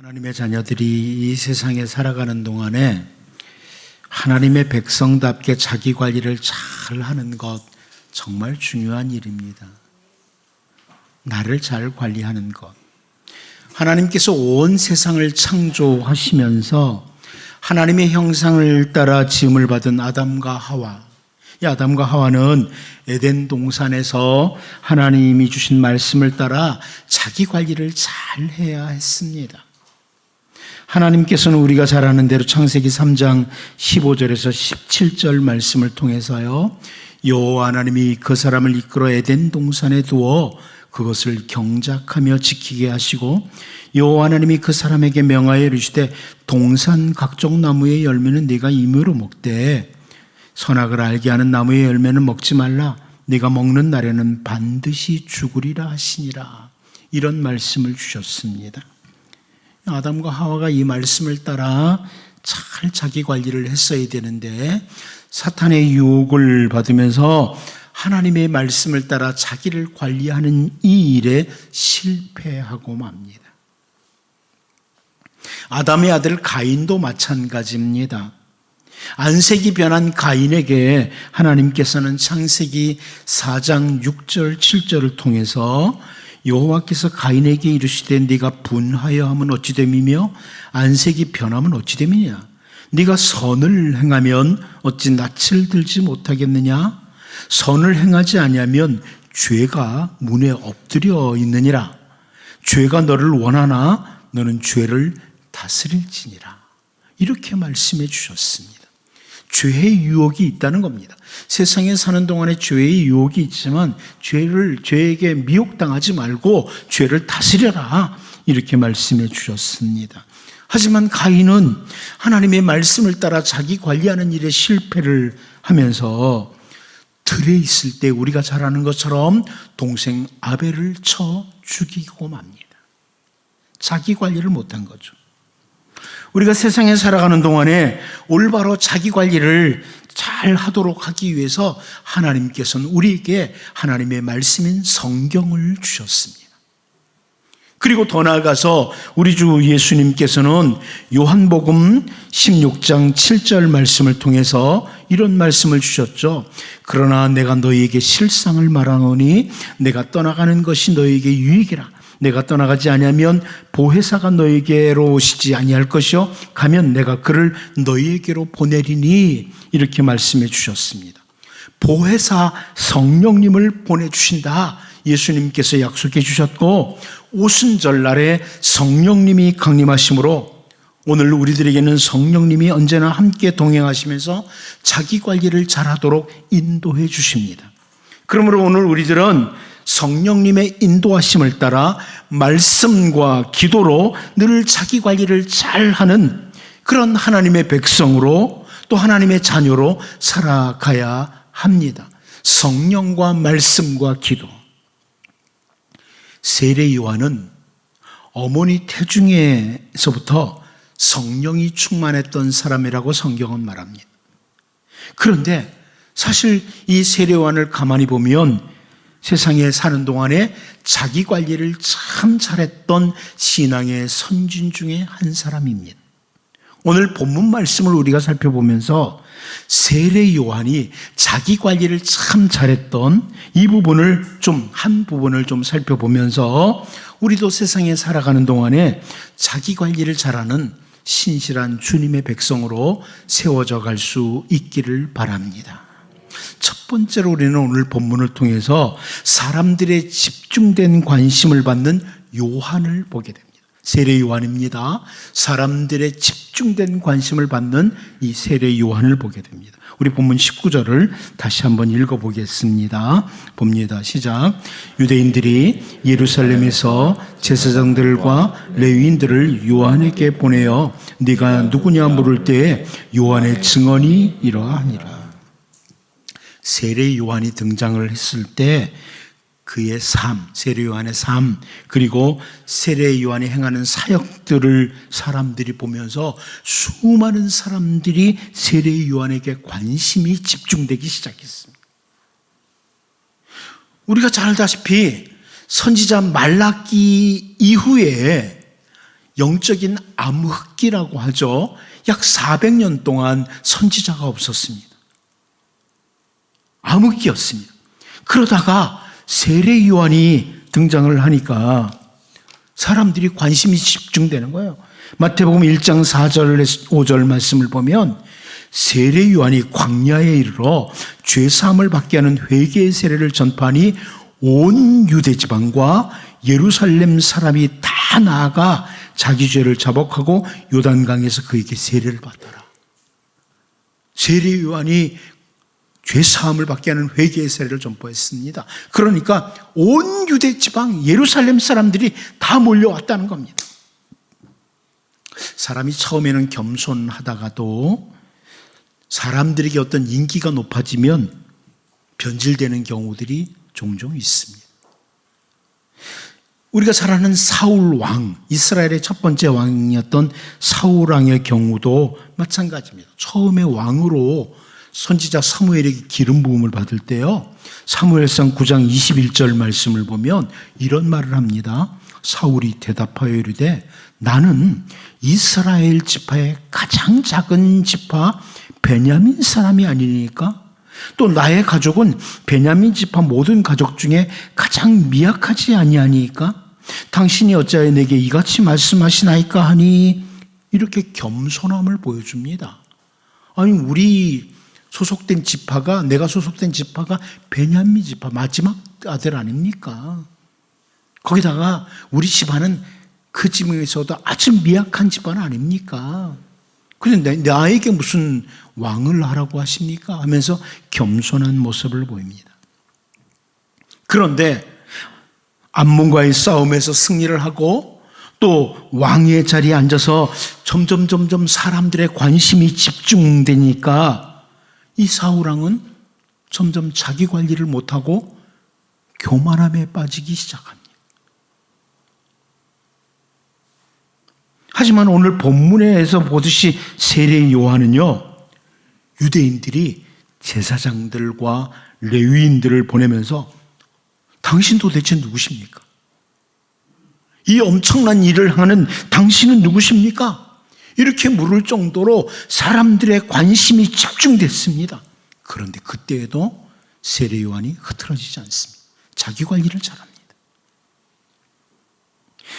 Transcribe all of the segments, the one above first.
하나님의 자녀들이 이 세상에 살아가는 동안에 하나님의 백성답게 자기 관리를 잘 하는 것 정말 중요한 일입니다. 나를 잘 관리하는 것. 하나님께서 온 세상을 창조하시면서 하나님의 형상을 따라 지음을 받은 아담과 하와. 이 아담과 하와는 에덴 동산에서 하나님이 주신 말씀을 따라 자기 관리를 잘 해야 했습니다. 하나님께서는 우리가 잘 아는 대로 창세기 3장 15절에서 17절 말씀을 통해서요, 여호와 하나님이 그 사람을 이끌어 에덴 동산에 두어 그것을 경작하며 지키게 하시고, 여호와 하나님이 그 사람에게 명하여 이르시되 동산 각종 나무의 열매는 네가 임의로 먹되 선악을 알게 하는 나무의 열매는 먹지 말라. 네가 먹는 날에는 반드시 죽으리라 하시니라. 이런 말씀을 주셨습니다. 아담과 하와가 이 말씀을 따라 잘 자기 관리를 했어야 되는데 사탄의 유혹을 받으면서 하나님의 말씀을 따라 자기를 관리하는 이 일에 실패하고 맙니다. 아담의 아들 가인도 마찬가지입니다. 안색이 변한 가인에게 하나님께서는 창세기 4장 6절 7절을 통해서 여호와께서 가인에게 이르시되 네가 분하여 하면 어찌 됨이며 안색이 변하면 어찌 됨이냐. 네가 선을 행하면 어찌 낯을 들지 못하겠느냐. 선을 행하지 아니하면 죄가 문에 엎드려 있느니라. 죄가 너를 원하나 너는 죄를 다스릴지니라. 이렇게 말씀해 주셨습니다. 죄의 유혹이 있다는 겁니다. 세상에 사는 동안에 죄의 유혹이 있지만 죄에게 미혹당하지 말고 죄를 다스려라. 이렇게 말씀해 주셨습니다. 하지만 가인은 하나님의 말씀을 따라 자기 관리하는 일에 실패를 하면서 들에 있을 때 우리가 잘 아는 것처럼 동생 아벨을 쳐 죽이고 맙니다. 자기 관리를 못한 거죠. 우리가 세상에 살아가는 동안에 올바로 자기 관리를 잘 하도록 하기 위해서 하나님께서는 우리에게 하나님의 말씀인 성경을 주셨습니다. 그리고 더 나아가서 우리 주 예수님께서는 요한복음 16장 7절 말씀을 통해서 이런 말씀을 주셨죠. 그러나 내가 너희에게 실상을 말하노니 내가 떠나가는 것이 너희에게 유익이라. 내가 떠나가지 아니하면 보혜사가 너희에게로 오시지 아니할 것이요 가면 내가 그를 너희에게로 보내리니. 이렇게 말씀해 주셨습니다. 보혜사 성령님을 보내주신다. 예수님께서 약속해 주셨고 오순절날에 성령님이 강림하심으로 오늘 우리들에게는 성령님이 언제나 함께 동행하시면서 자기 관리를 잘하도록 인도해 주십니다. 그러므로 오늘 우리들은 성령님의 인도하심을 따라 말씀과 기도로 늘 자기 관리를 잘하는 그런 하나님의 백성으로 또 하나님의 자녀로 살아가야 합니다. 성령과 말씀과 기도. 세례 요한은 어머니 태중에서부터 성령이 충만했던 사람이라고 성경은 말합니다. 그런데 사실 이 세례 요한을 가만히 보면 세상에 사는 동안에 자기 관리를 참 잘했던 신앙의 선진 중에 한 사람입니다. 오늘 본문 말씀을 우리가 살펴보면서 세례 요한이 자기 관리를 참 잘했던 이 부분을 한 부분을 살펴보면서 우리도 세상에 살아가는 동안에 자기 관리를 잘하는 신실한 주님의 백성으로 세워져 갈 수 있기를 바랍니다. 첫 번째로 우리는 오늘 본문을 통해서 사람들의 집중된 관심을 받는 요한을 보게 됩니다. 세례 요한입니다. 사람들의 집중된 관심을 받는 이 세례 요한을 보게 됩니다. 우리 본문 19절을 다시 한번 읽어보겠습니다. 봅니다. 시작. 유대인들이 예루살렘에서 제사장들과 레위인들을 요한에게 보내어 네가 누구냐 물을 때에 요한의 증언이 이러하니라. 세례 요한이 등장을 했을 때 그의 삶, 세례 요한의 삶, 그리고 세례 요한이 행하는 사역들을 사람들이 보면서 수많은 사람들이 세례 요한에게 관심이 집중되기 시작했습니다. 우리가 잘 알다시피 선지자 말라기 이후에 영적인 암흑기라고 하죠. 약 400년 동안 선지자가 없었습니다. 암흑기였습니다. 그러다가 세례 요한이 등장을 하니까 사람들이 관심이 집중되는 거예요. 마태복음 1장 4절 5절 말씀을 보면 세례 요한이 광야에 이르러 죄사함을 받게 하는 회개의 세례를 전파하니 온 유대 지방과 예루살렘 사람이 다 나아가 자기 죄를 자복하고 요단강에서 그에게 세례를 받더라. 세례 요한이 죄사함을 받게 하는 회개의 세례를 전파했습니다. 그러니까 온 유대 지방 예루살렘 사람들이 다 몰려왔다는 겁니다. 사람이 처음에는 겸손하다가도 사람들에게 어떤 인기가 높아지면 변질되는 경우들이 종종 있습니다. 우리가 잘 아는 사울 왕, 이스라엘의 첫 번째 왕이었던 사울 왕의 경우도 마찬가지입니다. 처음에 왕으로 선지자 사무엘에게 기름 부음을 받을 때요, 사무엘상 9장 21절 말씀을 보면 이런 말을 합니다. 사울이 대답하여 이르되 나는 이스라엘 지파의 가장 작은 지파 베냐민 사람이 아니니까, 또 나의 가족은 베냐민 지파 모든 가족 중에 가장 미약하지 아니하니까 당신이 어찌하여 내게 이같이 말씀하시나이까 하니, 이렇게 겸손함을 보여줍니다. 아니, 내가 소속된 지파가 베냐민 지파 마지막 아들 아닙니까? 거기다가 우리 집안은 그 지명에서도 아주 미약한 집안 아닙니까? 그런데 나에게 무슨 왕을 하라고 하십니까? 하면서 겸손한 모습을 보입니다. 그런데 암몬과의 싸움에서 승리를 하고 또 왕의 자리에 앉아서 점점 사람들의 관심이 집중되니까 이 사울왕은 점점 자기 관리를 못하고 교만함에 빠지기 시작합니다. 하지만 오늘 본문에서 보듯이 세례 요한은요, 유대인들이 제사장들과 레위인들을 보내면서 당신 도대체 누구십니까? 이 엄청난 일을 하는 당신은 누구십니까? 이렇게 물을 정도로 사람들의 관심이 집중됐습니다. 그런데 그때에도 세례 요한이 흐트러지지 않습니다. 자기 관리를 잘합니다.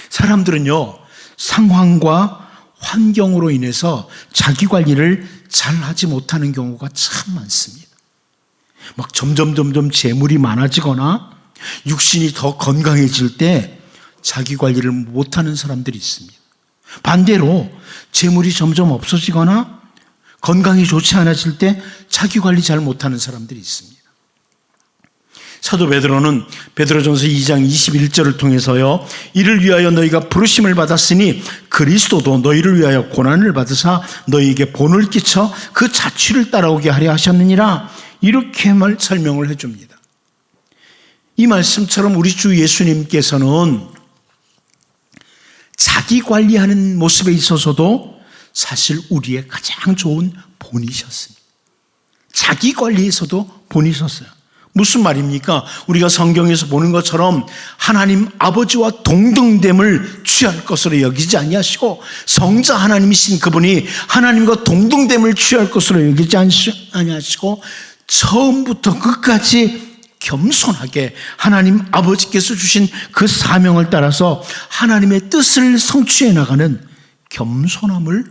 사람들은요, 상황과 환경으로 인해서 자기 관리를 잘하지 못하는 경우가 참 많습니다. 막 점점 재물이 많아지거나 육신이 더 건강해질 때 자기 관리를 못하는 사람들이 있습니다. 반대로 재물이 점점 없어지거나 건강이 좋지 않아질 때 자기 관리 잘 못하는 사람들이 있습니다. 사도 베드로는 베드로전서 2장 21절을 통해서요, 이를 위하여 너희가 부르심을 받았으니 그리스도도 너희를 위하여 고난을 받으사 너희에게 본을 끼쳐 그 자취를 따라오게 하려 하셨느니라, 이렇게 설명을 해줍니다. 이 말씀처럼 우리 주 예수님께서는 자기 관리하는 모습에 있어서도 사실 우리의 가장 좋은 본이셨습니다. 자기 관리에서도 본이셨어요. 무슨 말입니까? 우리가 성경에서 보는 것처럼 하나님 아버지와 동등됨을 취할 것으로 여기지 아니하시고, 성자 하나님이신 그분이 하나님과 동등됨을 취할 것으로 여기지 아니하시고, 처음부터 끝까지 겸손하게 하나님 아버지께서 주신 그 사명을 따라서 하나님의 뜻을 성취해 나가는 겸손함을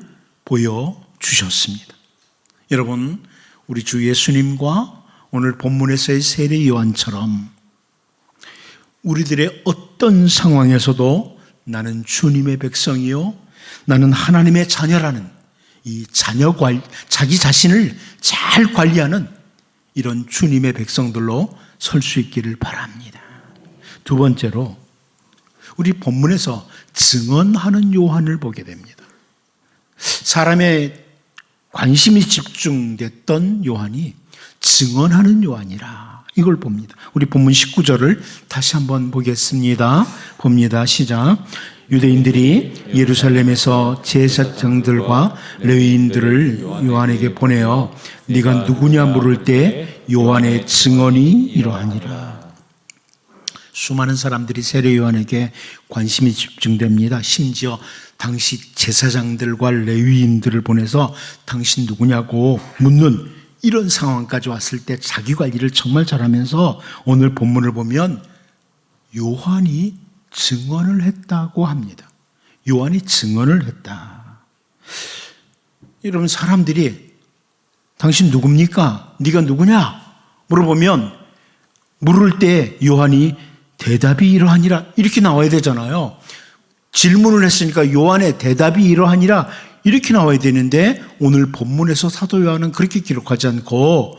보여주셨습니다. 여러분, 우리 주 예수님과 오늘 본문에서의 세례 요한처럼 우리들의 어떤 상황에서도 나는 주님의 백성이요, 나는 하나님의 자녀라는 이 자기 자신을 잘 관리하는 이런 주님의 백성들로 설 수 있기를 바랍니다. 두 번째로, 우리 본문에서 증언하는 요한을 보게 됩니다. 사람의 관심이 집중됐던 요한이 증언하는 요한이라, 이걸 봅니다. 우리 본문 19절을 다시 한번 보겠습니다. 봅니다. 시작. 유대인들이 예루살렘에서 제사장들과 레위인들을 요한에게 보내어 네가 누구냐 물을 때 요한의 증언이 이러하니라. 수많은 사람들이 세례 요한에게 관심이 집중됩니다. 심지어 당시 제사장들과 레위인들을 보내서 당신 누구냐고 묻는 이런 상황까지 왔을 때 자기 관리를 정말 잘하면서 오늘 본문을 보면 요한이 증언을 했다고 합니다. 요한이 증언을 했다. 여러분, 사람들이 당신 누굽니까? 네가 누구냐? 물어보면 물을 때 요한이 대답이 이러하니라 이렇게 나와야 되잖아요. 질문을 했으니까 요한의 대답이 이러하니라 이렇게 나와야 되는데 오늘 본문에서 사도 요한은 그렇게 기록하지 않고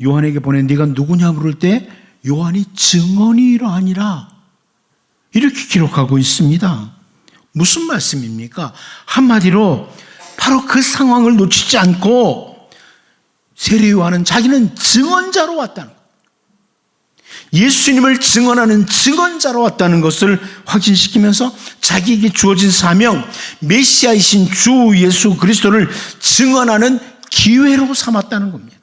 요한에게 보낸 네가 누구냐 물을 때 요한이 증언이 이러하니라 이렇게 기록하고 있습니다. 무슨 말씀입니까? 한마디로 바로 그 상황을 놓치지 않고 세례 요한은 자기는 증언자로 왔다는 거예요. 예수님을 증언하는 증언자로 왔다는 것을 확신시키면서 자기에게 주어진 사명, 메시아이신 주 예수 그리스도를 증언하는 기회로 삼았다는 겁니다.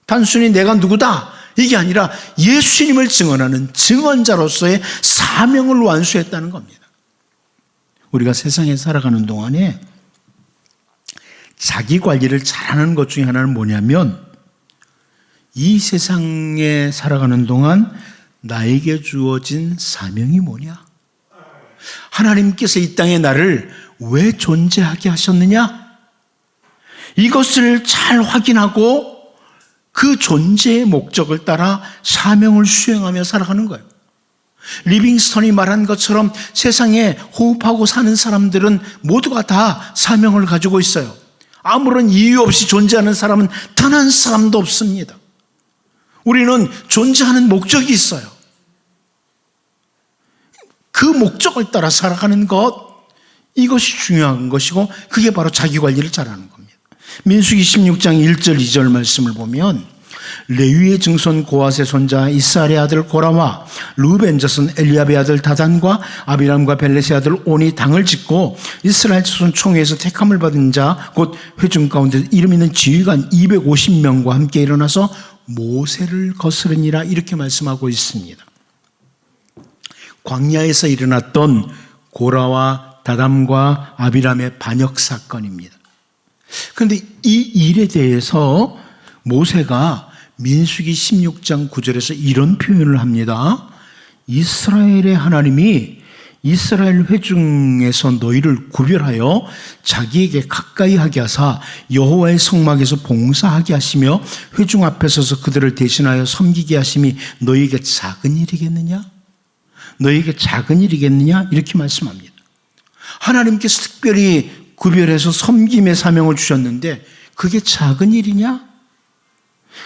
단순히 내가 누구다 이게 아니라 예수님을 증언하는 증언자로서의 사명을 완수했다는 겁니다. 우리가 세상에 살아가는 동안에 자기 관리를 잘하는 것 중에 하나는 뭐냐면 이 세상에 살아가는 동안 나에게 주어진 사명이 뭐냐? 하나님께서 이 땅에 나를 왜 존재하게 하셨느냐? 이것을 잘 확인하고 그 존재의 목적을 따라 사명을 수행하며 살아가는 거예요. 리빙스턴이 말한 것처럼 세상에 호흡하고 사는 사람들은 모두가 다 사명을 가지고 있어요. 아무런 이유 없이 존재하는 사람은 단 한 사람도 없습니다. 우리는 존재하는 목적이 있어요. 그 목적을 따라 살아가는 것, 이것이 중요한 것이고 그게 바로 자기 관리를 잘하는 겁니다. 민수기 16장 1절 2절 말씀을 보면 레위의 증손 고핫의 손자 이스라엘의 아들 고라와 르우벤 자손 엘리압의 아들 다단과 아비람과 벨렛의 아들 온이 당을 짓고 이스라엘 자손 총회에서 택함을 받은 자 곧 회중 가운데 이름 있는 지휘관 250명과 함께 일어나서 모세를 거스르니라 이렇게 말씀하고 있습니다. 광야에서 일어났던 고라와 다담과 아비람의 반역 사건입니다. 그런데 이 일에 대해서 모세가 민수기 16장 9절에서 이런 표현을 합니다. 이스라엘의 하나님이 이스라엘 회중에서 너희를 구별하여 자기에게 가까이 하게 하사 여호와의 성막에서 봉사하게 하시며 회중 앞에 서서 그들을 대신하여 섬기게 하심이 너희에게 작은 일이겠느냐? 너희에게 작은 일이겠느냐? 이렇게 말씀합니다. 하나님께서 특별히 구별해서 섬김의 사명을 주셨는데 그게 작은 일이냐?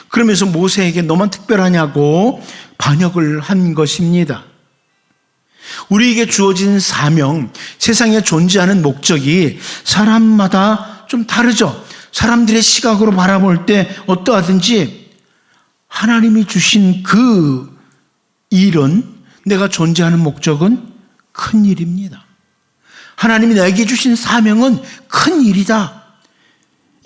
그러면서 모세에게 너만 특별하냐고 반역을 한 것입니다. 우리에게 주어진 사명, 세상에 존재하는 목적이 사람마다 좀 다르죠. 사람들의 시각으로 바라볼 때 어떠하든지 하나님이 주신 그 일은, 내가 존재하는 목적은 큰 일입니다. 하나님이 나에게 주신 사명은 큰 일이다.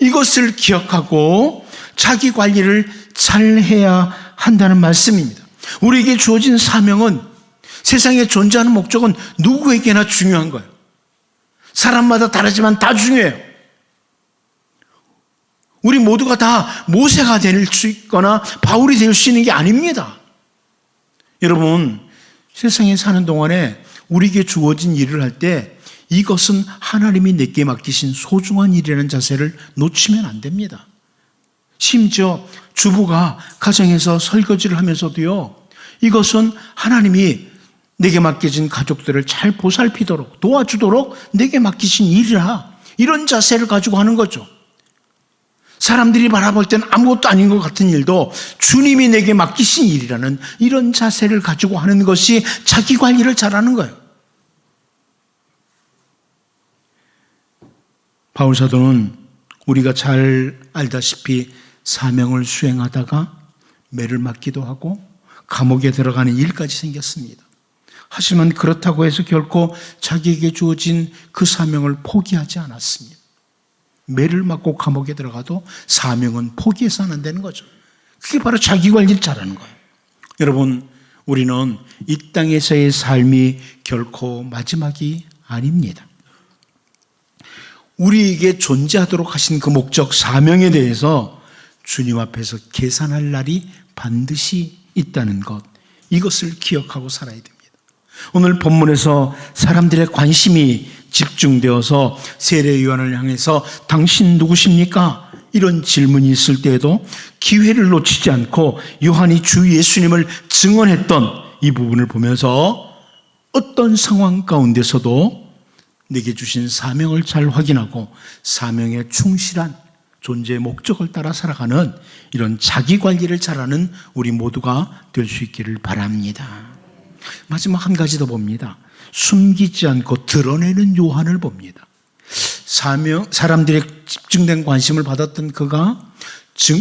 이것을 기억하고 자기 관리를 잘 해야 한다는 말씀입니다. 우리에게 주어진 사명은, 세상에 존재하는 목적은 누구에게나 중요한 거예요. 사람마다 다르지만 다 중요해요. 우리 모두가 다 모세가 될 수 있거나 바울이 될 수 있는 게 아닙니다. 여러분, 세상에 사는 동안에 우리에게 주어진 일을 할 때 이것은 하나님이 내게 맡기신 소중한 일이라는 자세를 놓치면 안 됩니다. 심지어 주부가 가정에서 설거지를 하면서도요, 이것은 하나님이 내게 맡겨진 가족들을 잘 보살피도록 도와주도록 내게 맡기신 일이라, 이런 자세를 가지고 하는 거죠. 사람들이 바라볼 때는 아무것도 아닌 것 같은 일도 주님이 내게 맡기신 일이라는 이런 자세를 가지고 하는 것이 자기 관리를 잘하는 거예요. 바울 사도는 우리가 잘 알다시피 사명을 수행하다가 매를 맞기도 하고 감옥에 들어가는 일까지 생겼습니다. 하지만 그렇다고 해서 결코 자기에게 주어진 그 사명을 포기하지 않았습니다. 매를 맞고 감옥에 들어가도 사명은 포기해서는 안 되는 거죠. 그게 바로 자기 관리를 잘하는 거예요. 여러분, 우리는 이 땅에서의 삶이 결코 마지막이 아닙니다. 우리에게 존재하도록 하신 그 목적, 사명에 대해서 주님 앞에서 계산할 날이 반드시 있다는 것, 이것을 기억하고 살아야 됩니다. 오늘 본문에서 사람들의 관심이 집중되어서 세례 요한을 향해서 당신 누구십니까? 이런 질문이 있을 때에도 기회를 놓치지 않고 요한이 주 예수님을 증언했던 이 부분을 보면서 어떤 상황 가운데서도 내게 주신 사명을 잘 확인하고 사명에 충실한 존재의 목적을 따라 살아가는 이런 자기관리를 잘하는 우리 모두가 될 수 있기를 바랍니다. 마지막 한 가지 더 봅니다. 숨기지 않고 드러내는 요한을 봅니다. 사람들의 집중된 관심을 받았던 그가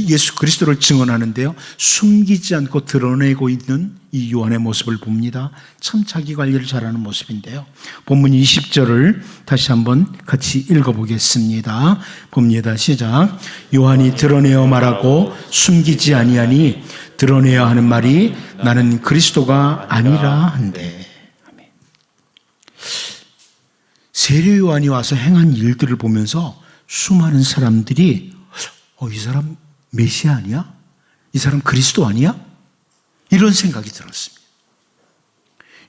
예수 그리스도를 증언하는데요, 숨기지 않고 드러내고 있는 이 요한의 모습을 봅니다. 참 자기 관리를 잘하는 모습인데요, 본문 20절을 다시 한번 같이 읽어보겠습니다. 봅니다. 시작. 요한이 드러내어 말하고 숨기지 아니하니 드러내야 하는 말이 나는 그리스도가 아니라 한데. 세례 요한이 와서 행한 일들을 보면서 수많은 사람들이 이 사람 메시아 아니야? 이 사람 그리스도 아니야? 이런 생각이 들었습니다.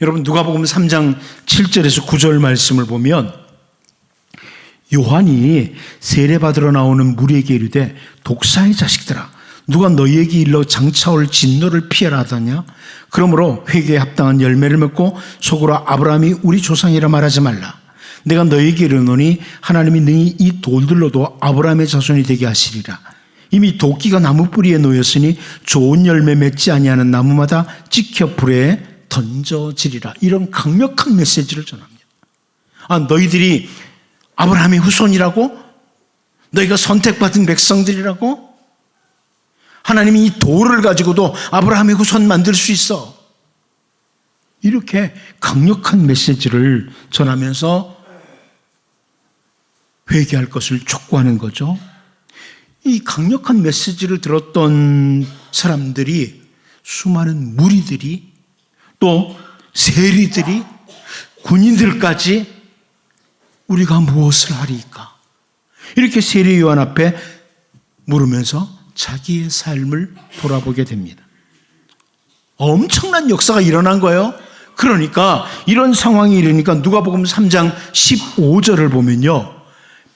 여러분, 누가복음 3장 7절에서 9절 말씀을 보면 요한이 세례받으러 나오는 무리에게 이르되 독사의 자식들아, 누가 너희에게 일러 장차올 진노를 피하라 하더냐? 그러므로 회개에 합당한 열매를 맺고 속으로 아브라함이 우리 조상이라 말하지 말라. 내가 너희에게 이르노니 하나님이 능히 이 돌들로도 아브라함의 자손이 되게 하시리라. 이미 도끼가 나무 뿌리에 놓였으니 좋은 열매 맺지 아니하는 나무마다 찍혀 불에 던져지리라. 이런 강력한 메시지를 전합니다. 너희들이 아브라함의 후손이라고? 너희가 선택받은 백성들이라고? 하나님이 이 돌을 가지고도 아브라함의 후손 만들 수 있어. 이렇게 강력한 메시지를 전하면서 회개할 것을 촉구하는 거죠. 이 강력한 메시지를 들었던 사람들이, 수많은 무리들이, 또 세리들이, 군인들까지 우리가 무엇을 하리까? 이렇게 세례 요한 앞에 물으면서 자기의 삶을 돌아보게 됩니다. 엄청난 역사가 일어난 거예요. 그러니까 이런 상황이 일으니까 누가복음 3장 15절을 보면요,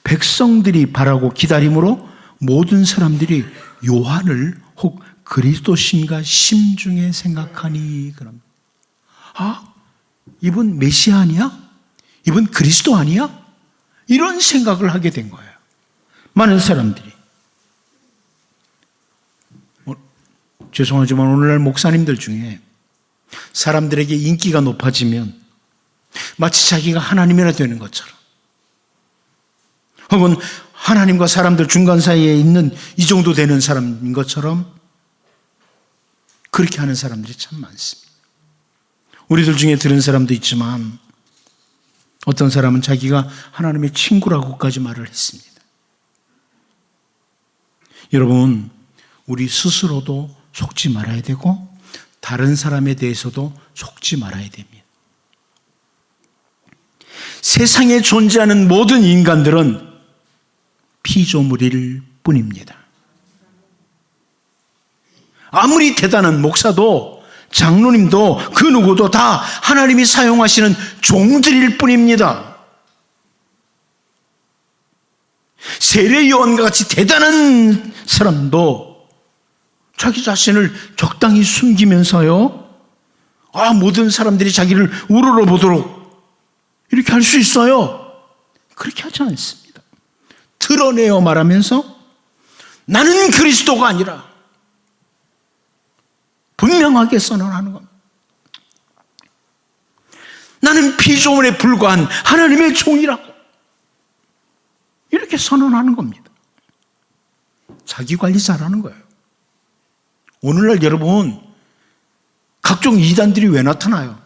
백성들이 바라고 기다림으로 모든 사람들이 요한을 혹 그리스도신가 심중에 생각하니. 그럼 이분 메시아 아니야? 이분 그리스도 아니야? 이런 생각을 하게 된 거예요. 많은 사람들이. 죄송하지만 오늘날 목사님들 중에 사람들에게 인기가 높아지면 마치 자기가 하나님이라 되는 것처럼, 혹은 하나님과 사람들 중간 사이에 있는 이 정도 되는 사람인 것처럼 그렇게 하는 사람들이 참 많습니다. 우리들 중에 들은 사람도 있지만 어떤 사람은 자기가 하나님의 친구라고까지 말을 했습니다. 여러분, 우리 스스로도 속지 말아야 되고 다른 사람에 대해서도 속지 말아야 됩니다. 세상에 존재하는 모든 인간들은 피조물일 뿐입니다. 아무리 대단한 목사도 장로님도 그 누구도 다 하나님이 사용하시는 종들일 뿐입니다. 세례 요한과 같이 대단한 사람도 자기 자신을 적당히 숨기면서요, 모든 사람들이 자기를 우러러 보도록 이렇게 할 수 있어요. 그렇게 하지 않습니다. 드러내어 말하면서 나는 그리스도가 아니라 분명하게 선언하는 겁니다. 나는 피조물에 불과한 하나님의 종이라고 이렇게 선언하는 겁니다. 자기 관리 잘하는 거예요. 오늘날 여러분, 각종 이단들이 왜 나타나요?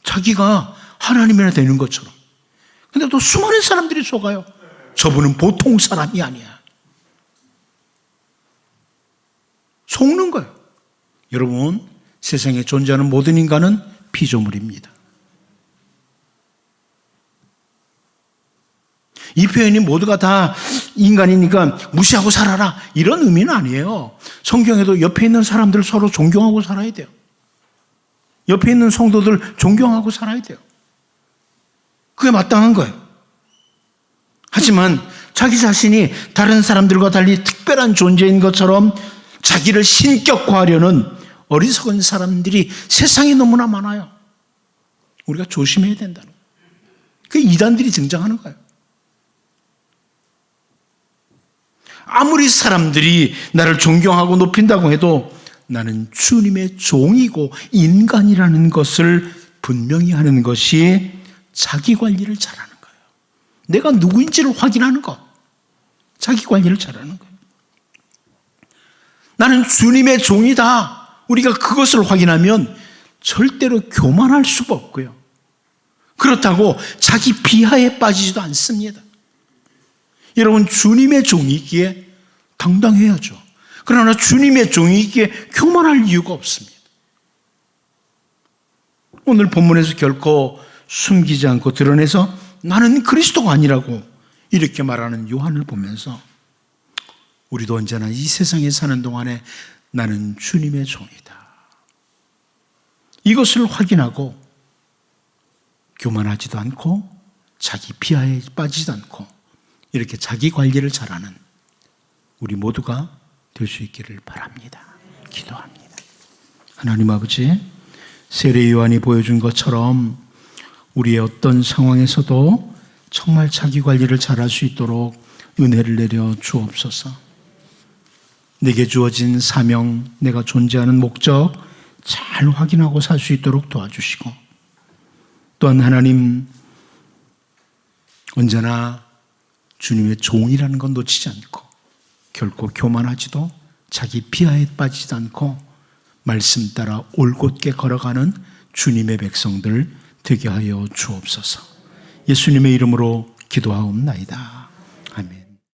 자기가 하나님이나 되는 것처럼. 근데 또 수많은 사람들이 속아요. 저분은 보통 사람이 아니야. 속는 거예요. 여러분, 세상에 존재하는 모든 인간은 피조물입니다. 이 표현이 모두가 다 인간이니까 무시하고 살아라 이런 의미는 아니에요. 성경에도 옆에 있는 사람들 서로 존경하고 살아야 돼요. 옆에 있는 성도들 존경하고 살아야 돼요. 그게 마땅한 거예요. 하지만 자기 자신이 다른 사람들과 달리 특별한 존재인 것처럼 자기를 신격화하려는 어리석은 사람들이 세상에 너무나 많아요. 우리가 조심해야 된다는 거예요. 그 이단들이 등장하는 거예요. 아무리 사람들이 나를 존경하고 높인다고 해도 나는 주님의 종이고 인간이라는 것을 분명히 하는 것이 자기 관리를 잘하는 거예요. 내가 누구인지를 확인하는 것. 자기 관리를 잘하는 거예요. 나는 주님의 종이다. 우리가 그것을 확인하면 절대로 교만할 수가 없고요. 그렇다고 자기 비하에 빠지지도 않습니다. 여러분, 주님의 종이기에 당당해야죠. 그러나 주님의 종이기에 교만할 이유가 없습니다. 오늘 본문에서 결코 숨기지 않고 드러내서 나는 그리스도가 아니라고 이렇게 말하는 요한을 보면서 우리도 언제나 이 세상에 사는 동안에 나는 주님의 종이다. 이것을 확인하고 교만하지도 않고 자기 비하에 빠지지도 않고 이렇게 자기 관리를 잘하는 우리 모두가 될 수 있기를 바랍니다. 기도합니다. 하나님 아버지, 세례 요한이 보여준 것처럼 우리의 어떤 상황에서도 정말 자기 관리를 잘할 수 있도록 은혜를 내려 주옵소서. 내게 주어진 사명, 내가 존재하는 목적 잘 확인하고 살 수 있도록 도와주시고, 또한 하나님, 언제나 주님의 종이라는 건 놓치지 않고 결코 교만하지도 자기 비하에 빠지지도 않고 말씀 따라 올곧게 걸어가는 주님의 백성들 되게 하여 주옵소서. 예수님의 이름으로 기도하옵나이다.